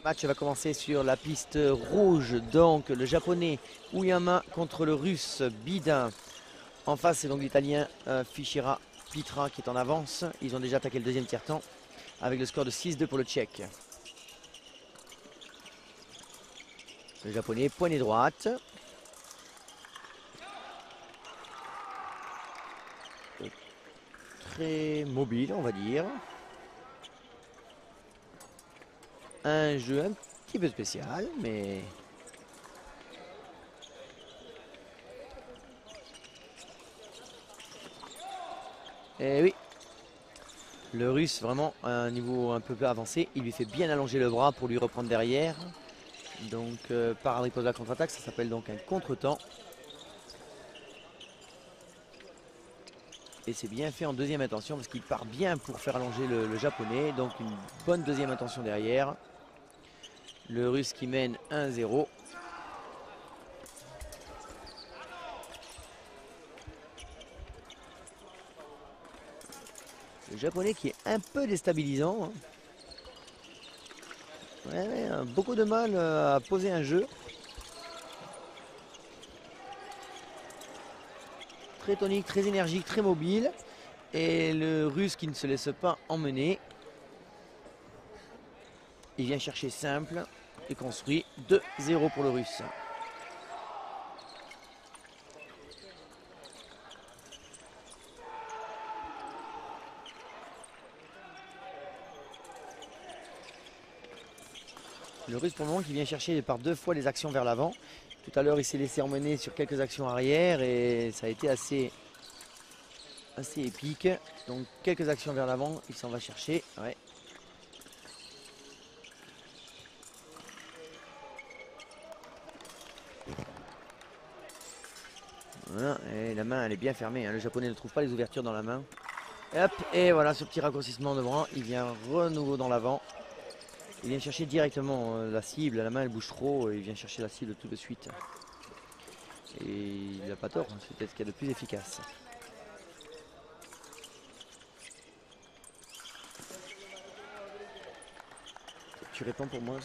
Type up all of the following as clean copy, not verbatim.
match va commencer sur la piste rouge. Donc le japonais Uyama contre le russe Bida. En face, c'est donc l'italien Fichera Pitra qui est en avance. Ils ont déjà attaqué le deuxième tiers-temps avec le score de 6-2 pour le tchèque. Le japonais, poignée droite. Très mobile, on va dire. Un jeu un petit peu spécial, mais... Et oui, le russe vraiment à un niveau un peu plus avancé. Il lui fait bien allonger le bras pour lui reprendre derrière. Donc par riposte de la contre-attaque, ça s'appelle donc un contre-temps. Et c'est bien fait en deuxième intention parce qu'il part bien pour faire allonger le japonais. Donc une bonne deuxième intention derrière. Le russe qui mène 1-0. Le japonais qui est un peu déstabilisant. Ouais, beaucoup de mal à poser un jeu. Très tonique, très énergique, très mobile. Et le russe qui ne se laisse pas emmener. Il vient chercher simple et construit 2-0 pour le russe. Le russe pour le moment qui vient chercher par 2 fois les actions vers l'avant. Tout à l'heure il s'est laissé emmener sur quelques actions arrière et ça a été assez épique. Donc quelques actions vers l'avant, il s'en va chercher. Ouais. Voilà, et la main elle est bien fermée, hein. Le japonais ne trouve pas les ouvertures dans la main. Et hop, et voilà ce petit raccourcissement de bras, il vient renouveau dans l'avant. Il vient chercher directement la cible, la main elle bouge trop, il vient chercher la cible tout de suite. Et il n'a pas tort, c'est peut-être ce qu'il y a de plus efficace. Tu réponds pour moi.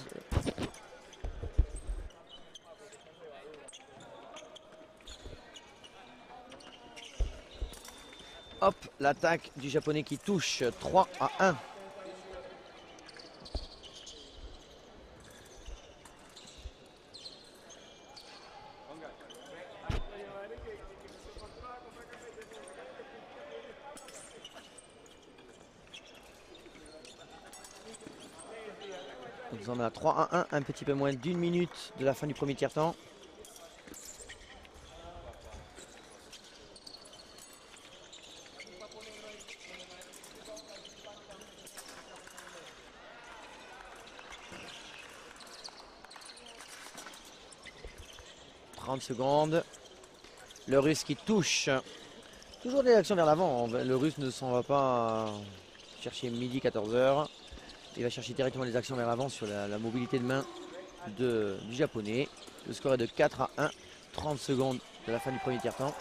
Hop, l'attaque du japonais qui touche 3-1. Nous en a 3-1, un petit peu moins d'une minute de la fin du premier tiers-temps. Secondes. Le russe qui touche. Toujours des actions vers l'avant. Le russe ne s'en va pas chercher midi 14h. Il va chercher directement les actions vers l'avant sur la mobilité de main du japonais. Le score est de 4-1. 30 secondes de la fin du premier tiers-temps.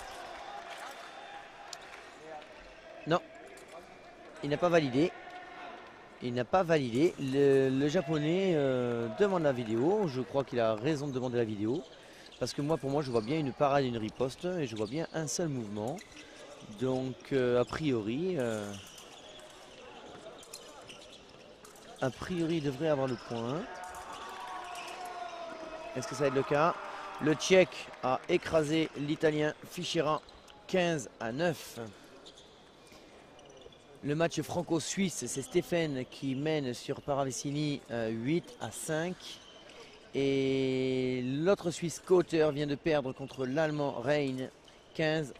Non. Il n'a pas validé. Il n'a pas validé. Le japonais demande la vidéo. Je crois qu'il a raison de demander la vidéo. Parce que pour moi, je vois bien une parade et une riposte et je vois bien un seul mouvement. Donc, a priori, il devrait avoir le point. Est-ce que ça va être le cas? Le Tchèque a écrasé l'Italien Fichera 15-9. Le match franco-suisse, c'est Stéphane qui mène sur Paravicini 8-5. Et l'autre Suisse Kauter vient de perdre contre l'Allemand Rein 15-11.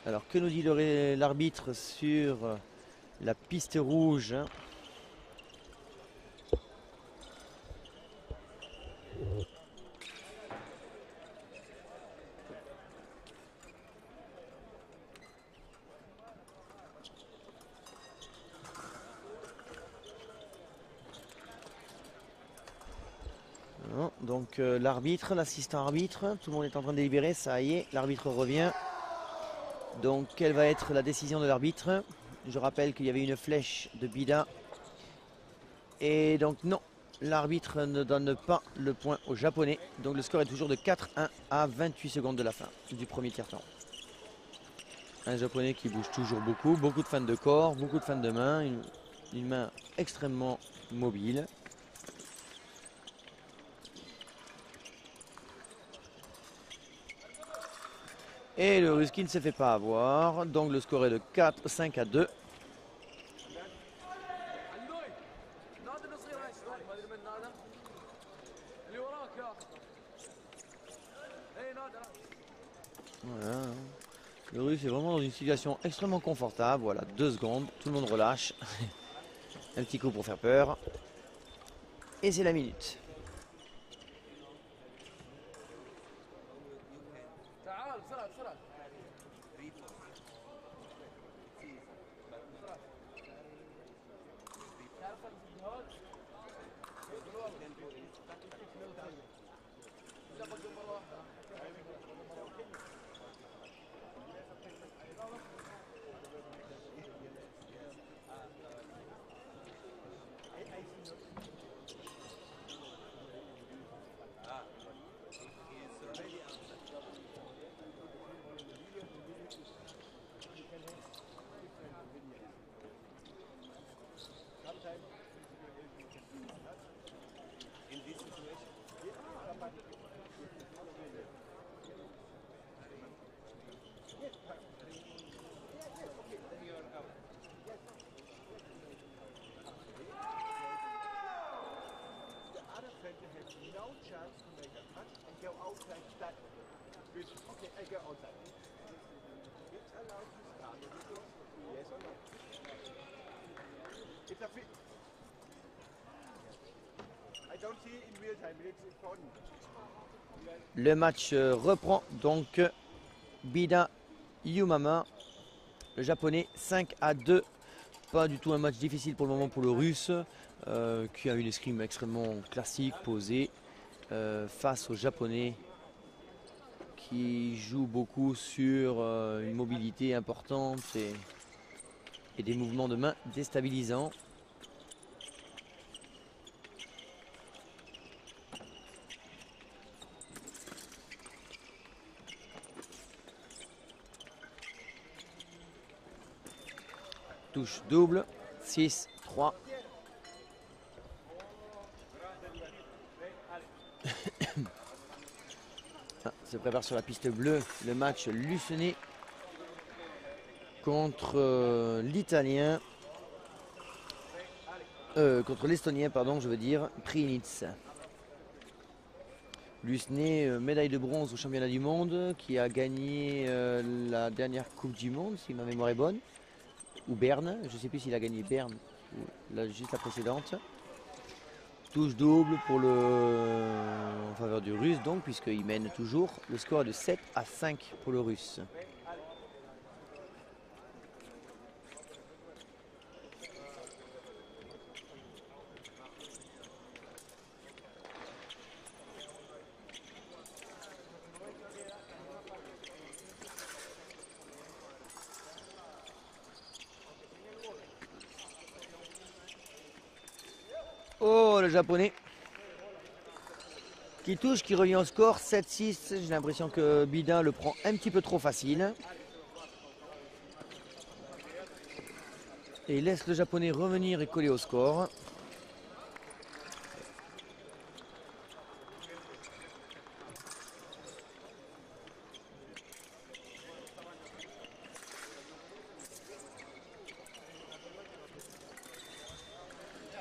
Alors que nous dit l'arbitre sur la piste rouge? Donc l'arbitre, l'assistant arbitre, tout le monde est en train de délibérer, ça y est, l'arbitre revient. Donc quelle va être la décision de l'arbitre? Je rappelle qu'il y avait une flèche de Bida. Et donc non, l'arbitre ne donne pas le point aux Japonais. Donc le score est toujours de 4-1 à 28 secondes de la fin du premier tiers-temps. Un Japonais qui bouge toujours beaucoup, beaucoup de fans de corps, beaucoup de fans de main, une main extrêmement mobile. Et le Russe qui ne se fait pas avoir, donc le score est de 5 à 2. Voilà. Le Russe est vraiment dans une situation extrêmement confortable. Voilà, 2 secondes, tout le monde relâche. Un petit coup pour faire peur. Et c'est la minute. Le match reprend donc. Bida Yumama, le japonais, 5 à 2. Pas du tout un match difficile pour le moment pour le russe, qui a une escrime extrêmement classique, posée, face au japonais qui joue beaucoup sur une mobilité importante et des mouvements de main déstabilisants. Touche double, 6-3. Se prépare sur la piste bleue le match Lucenay contre l'italien, contre l'estonien, pardon, je veux dire, Prinitz. Lucenay, médaille de bronze au championnat du monde, qui a gagné la dernière Coupe du Monde, si ma mémoire est bonne, ou Berne, je ne sais plus s'il a gagné Berne ou juste la précédente. Touche double pour en faveur du russe, donc, puisqu'il mène toujours. Le score est de 7 à 5 pour le russe. Oh, le japonais qui touche, qui revient au score 7-6. J'ai l'impression que Bida le prend un petit peu trop facile. Et laisse le japonais revenir et coller au score.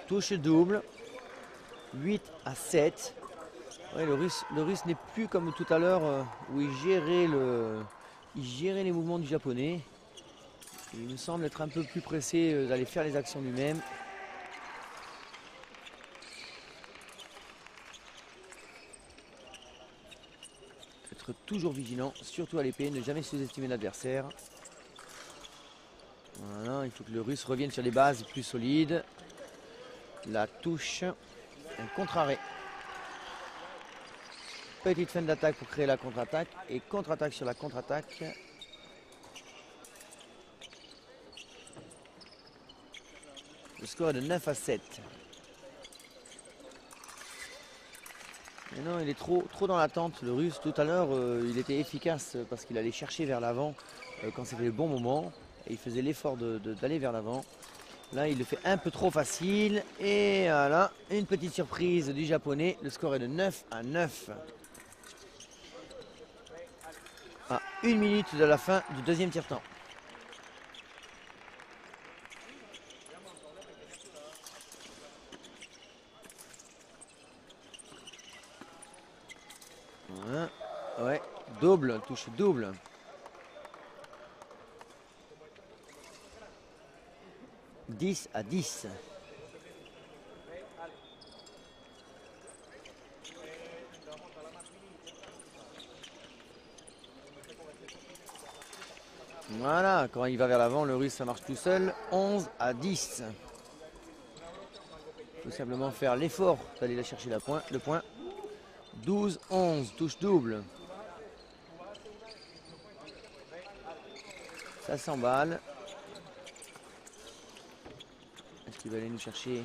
Touche double. 8 à 7. Ouais, le russe n'est plus comme tout à l'heure où il gérait les mouvements du japonais. Il me semble être un peu plus pressé d'aller faire les actions lui-même. Être toujours vigilant, surtout à l'épée, ne jamais sous-estimer l'adversaire. Voilà, il faut que le russe revienne sur les bases plus solides. La touche, un contre-arrêt. Petite fin d'attaque pour créer la contre-attaque et contre-attaque sur la contre-attaque. Le score est de 9 à 7. Mais non, il est trop dans l'attente. Le Russe, tout à l'heure, il était efficace parce qu'il allait chercher vers l'avant quand c'était le bon moment. Et il faisait l'effort d'aller vers l'avant. Là, il le fait un peu trop facile. Et voilà, une petite surprise du japonais. Le score est de 9 à 9. À 1 minute de la fin du deuxième tiers-temps. Ouais, double, touche double. « 10 à 10. Voilà, quand il va vers l'avant, le Russe, ça marche tout seul. 11 à 10. Il faut simplement faire l'effort d'aller la chercher le point. 12-11, touche double. Ça s'emballe. Est-ce qu'il va aller nous chercher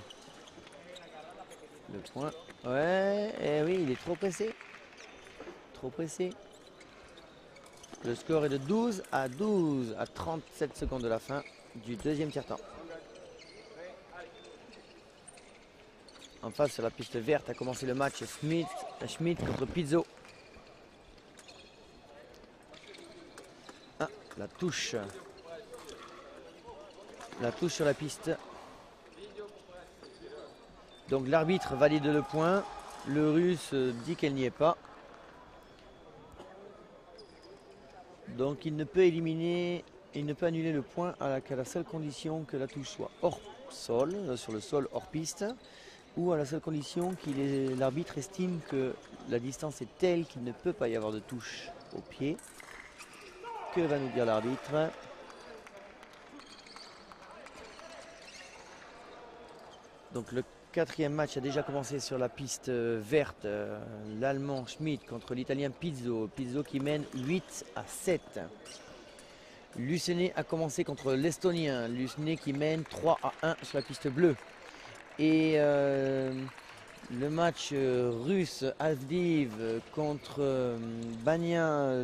le point? Ouais, eh oui, il est trop pressé. Trop pressé. Le score est de 12 à 12 à 37 secondes de la fin du deuxième tiers-temps. En face, sur la piste verte, a commencé le match Schmidt contre Pizzo. Ah, la touche. La touche sur la piste. Donc l'arbitre valide le point. Le Russe dit qu'elle n'y est pas. Donc il ne peut éliminer, il ne peut annuler le point qu'à la seule condition que la touche soit hors sol, sur le sol hors piste, ou à la seule condition qu'il l'arbitre estime que la distance est telle qu'il ne peut pas y avoir de touche au pied. Que va nous dire l'arbitre? Donc le quatrième match a déjà commencé sur la piste verte. L'Allemand Schmidt contre l'Italien Pizzo. Pizzo qui mène 8 à 7. Lucenay a commencé contre l'Estonien. Lucenay qui mène 3 à 1 sur la piste bleue. Et le match russe Avdiv contre Bania,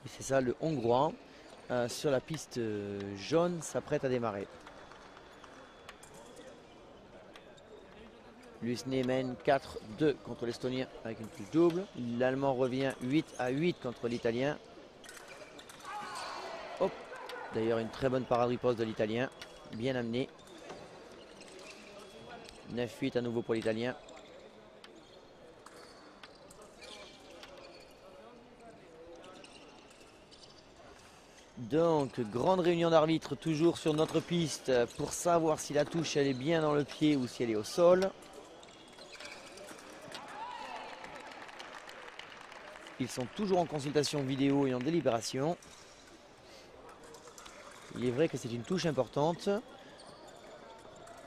c'est ça, le Hongrois, sur la piste jaune, s'apprête à démarrer. Lucenay mène 4-2 contre l'Estonien avec une touche double. L'Allemand revient 8 à 8 contre l'Italien. D'ailleurs, une très bonne parade riposte de l'Italien. Bien amené. 9-8 à nouveau pour l'Italien. Donc, grande réunion d'arbitres toujours sur notre piste pour savoir si la touche elle est bien dans le pied ou si elle est au sol. Ils sont toujours en consultation vidéo et en délibération. Il est vrai que c'est une touche importante,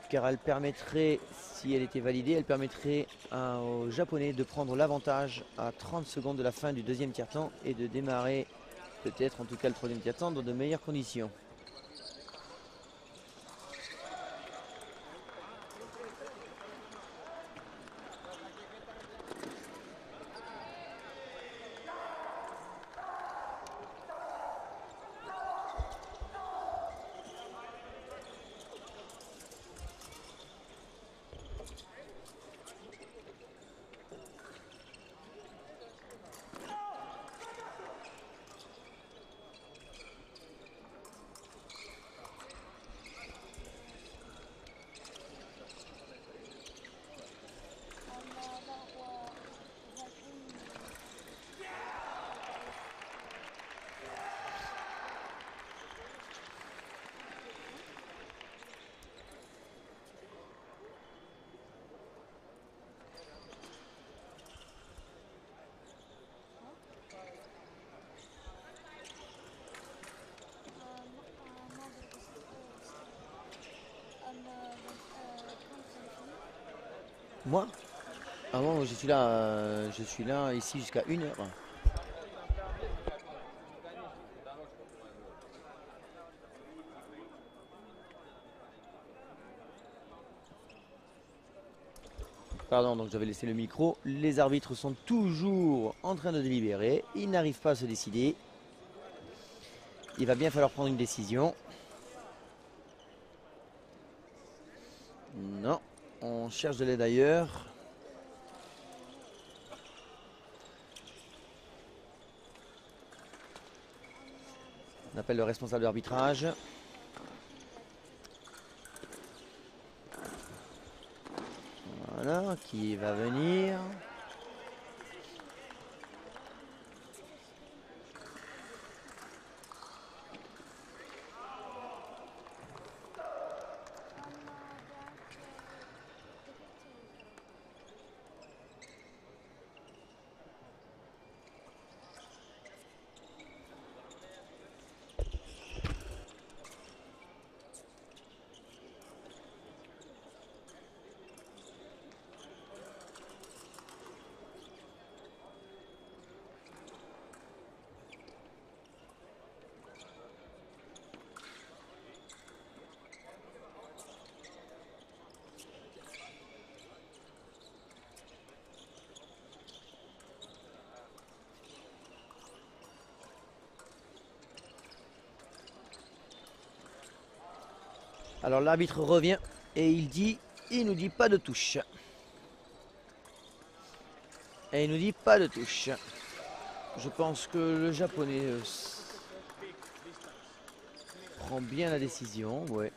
car elle permettrait, si elle était validée, elle permettrait aux Japonais de prendre l'avantage à 30 secondes de la fin du deuxième tiers-temps et de démarrer peut-être en tout cas le troisième tiers-temps dans de meilleures conditions. Moi? Ah bon, je suis là ici jusqu'à 1h. Pardon, donc j'avais laissé le micro. Les arbitres sont toujours en train de délibérer. Ils n'arrivent pas à se décider. Il va bien falloir prendre une décision. Non, on cherche de l'aide ailleurs. On appelle le responsable d'arbitrage. Voilà, qui va venir. Alors l'arbitre revient et il nous dit pas de touche. Et il nous dit pas de touche. Je pense que le japonais prend bien la décision. Ouais.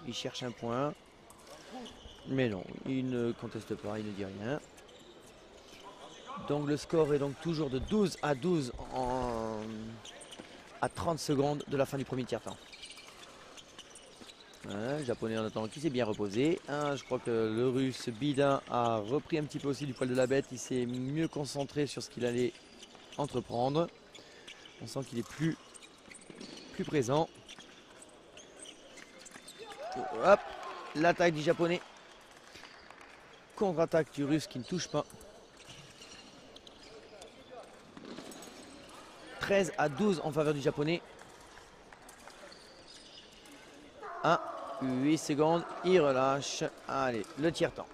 Il cherche un point. Mais non, il ne conteste pas, il ne dit rien. Donc le score est donc toujours de 12-12 à 30 secondes de la fin du premier tiers-temps. Le japonais en attendant qui s'est bien reposé. Je crois que le russe Bidin a repris un petit peu aussi du poil de la bête. Il s'est mieux concentré sur ce qu'il allait entreprendre. On sent qu'il est plus présent. Hop, l'attaque du japonais. Contre-attaque du russe qui ne touche pas. 13-12 en faveur du japonais. 8 secondes, il relâche. Allez, le tiers-temps.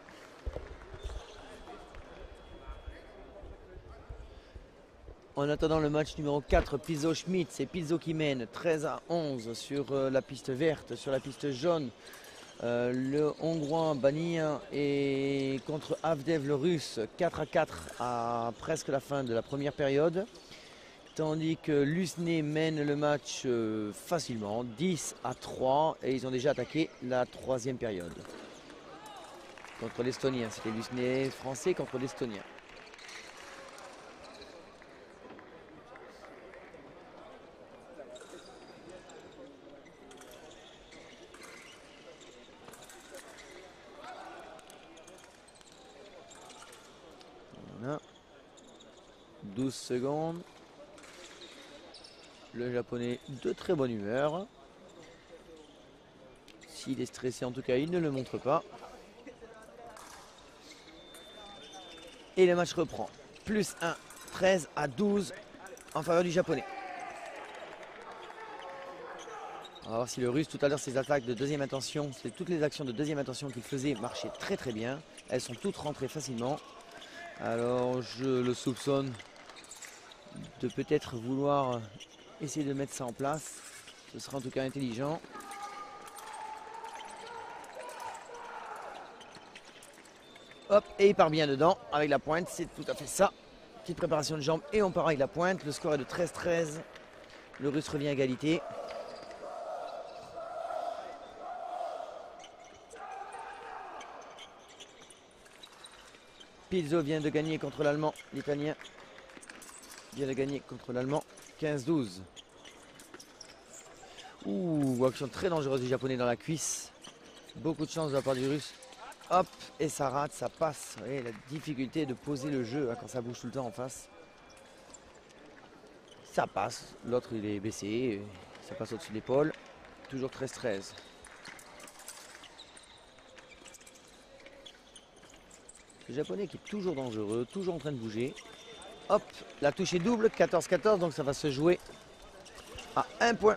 En attendant le match numéro 4, Pizzo Schmidt, c'est Pizzo qui mène 13-11 sur la piste verte, sur la piste jaune. Le Hongrois Bania est contre Avdev le Russe, 4-4 à presque la fin de la première période. Tandis que Lusné mène le match facilement, 10-3, et ils ont déjà attaqué la troisième période. Contre l'Estonien, c'était Lusné français contre l'Estonien. Voilà. 12 secondes. Le japonais de très bonne humeur. S'il est stressé, en tout cas, il ne le montre pas. Et le match reprend. Plus 1, 13-12 en faveur du japonais. On va voir si le russe, tout à l'heure, ses attaques de deuxième intention, c'est toutes les actions de deuxième intention qu'il faisait marchaient très bien. Elles sont toutes rentrées facilement. Alors, je le soupçonne de peut-être vouloir essayer de mettre ça en place. Ce sera en tout cas intelligent. Hop, et il part bien dedans avec la pointe, c'est tout à fait ça. Petite préparation de jambes et on part avec la pointe. Le score est de 13-13. Le russe revient à égalité. Pizzo vient de gagner contre l'Allemand. L'Italien vient de gagner contre l'Allemand. 15-12. Ouh, action très dangereuse du japonais dans la cuisse. Beaucoup de chance de la part du russe. Hop, et ça rate, ça passe. Vous voyez, la difficulté de poser le jeu quand ça bouge tout le temps en face. Ça passe. L'autre, il est baissé. Ça passe au-dessus de l'épaule. Toujours 13-13. Le japonais qui est toujours dangereux, toujours en train de bouger. Hop, la touche est double, 14-14, donc ça va se jouer à 1 point.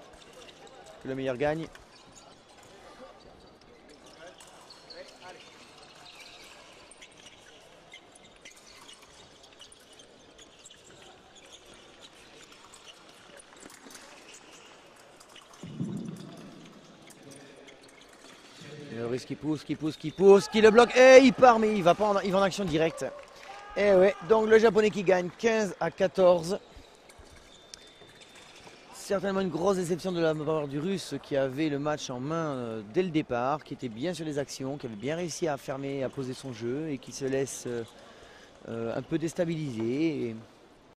Que le meilleur gagne. russe qui pousse, qui le bloque. Et il part, mais il va en action directe. Et ouais, donc le japonais qui gagne 15-14. Certainement une grosse déception de la part du russe qui avait le match en main dès le départ, qui était bien sur les actions, qui avait bien réussi à fermer, à poser son jeu et qui se laisse un peu déstabiliser.